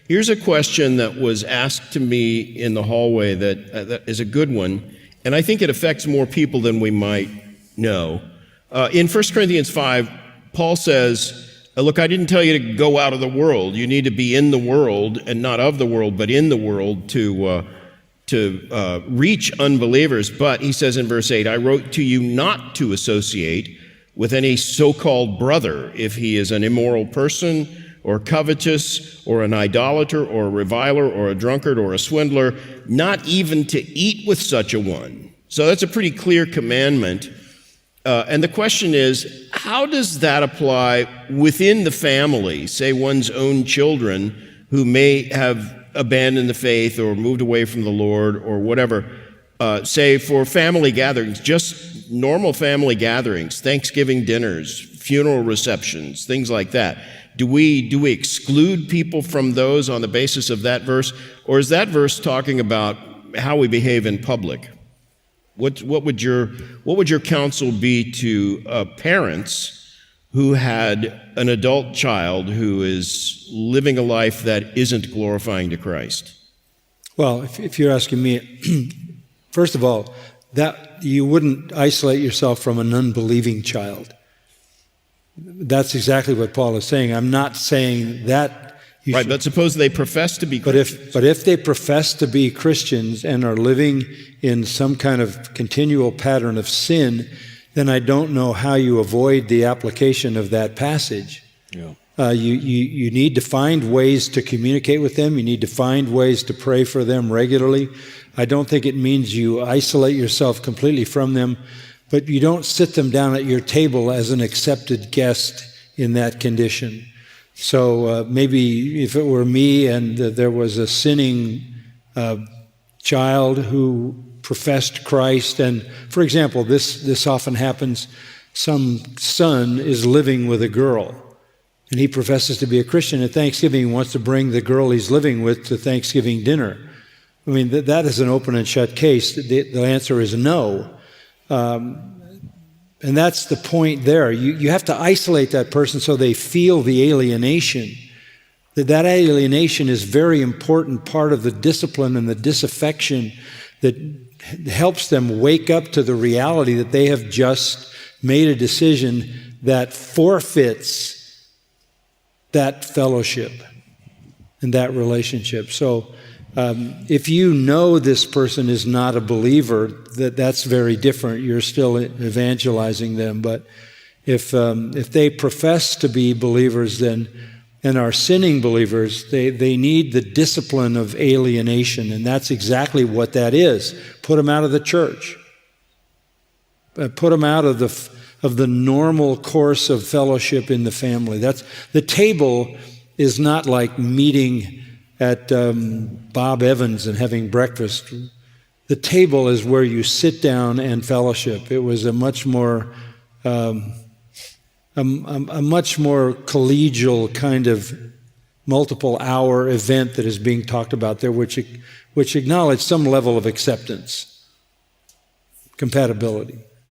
Here's a question that was asked to me in the hallway that is a good one, and I think it affects more people than we might know. In 1 Corinthians 5, Paul says, look, I didn't tell you to go out of the world. You need to be in the world, and not of the world, but in the world to reach unbelievers. But he says in verse 8, I wrote to you not to associate with any so-called brother if he is an immoral person, or covetous, or an idolater, or a reviler, or a drunkard, or a swindler, not even to eat with such a one. So that's a pretty clear commandment. And the question is, how does that apply within the family, say one's own children who may have abandoned the faith or moved away from the Lord or whatever, say for family gatherings, just normal family gatherings, Thanksgiving dinners, funeral receptions, things like that. Do we exclude people from those on the basis of that verse? Or is that verse talking about how we behave in public? What would your counsel be to parents who had an adult child who is living a life that isn't glorifying to Christ? Well, if you're asking me, first of all, that you wouldn't isolate yourself from an unbelieving child. That's exactly what Paul is saying. I'm not saying that you right, should, but suppose they profess to be Christians. But if they profess to be Christians and are living in some kind of continual pattern of sin, then I don't know how you avoid the application of that passage. Yeah. You need to find ways to communicate with them. You need to find ways to pray for them regularly. I don't think it means you isolate yourself completely from them, but you don't sit them down at your table as an accepted guest in that condition. So maybe if it were me and there was a sinning child who professed Christ, and for example, this often happens, some son is living with a girl, and he professes to be a Christian. At Thanksgiving, he wants to bring the girl he's living with to Thanksgiving dinner. I mean, that is an open and shut case. The answer is no. And that's the point there. You have to isolate that person so they feel the alienation. That alienation is a very important part of the discipline and the disaffection that helps them wake up to the reality that they have just made a decision that forfeits that fellowship and that relationship. So if you know this person is not a believer, that's very different. You're still evangelizing them. But if they profess to be believers and are sinning believers, they need the discipline of alienation, and that's exactly what that is. Put them out of the church. Put them out of the normal course of fellowship in the family. The table is not like meeting at Bob Evans and having breakfast. The table is where you sit down and fellowship. It was a much more collegial kind of multiple-hour event that is being talked about there, which acknowledged some level of acceptance, compatibility.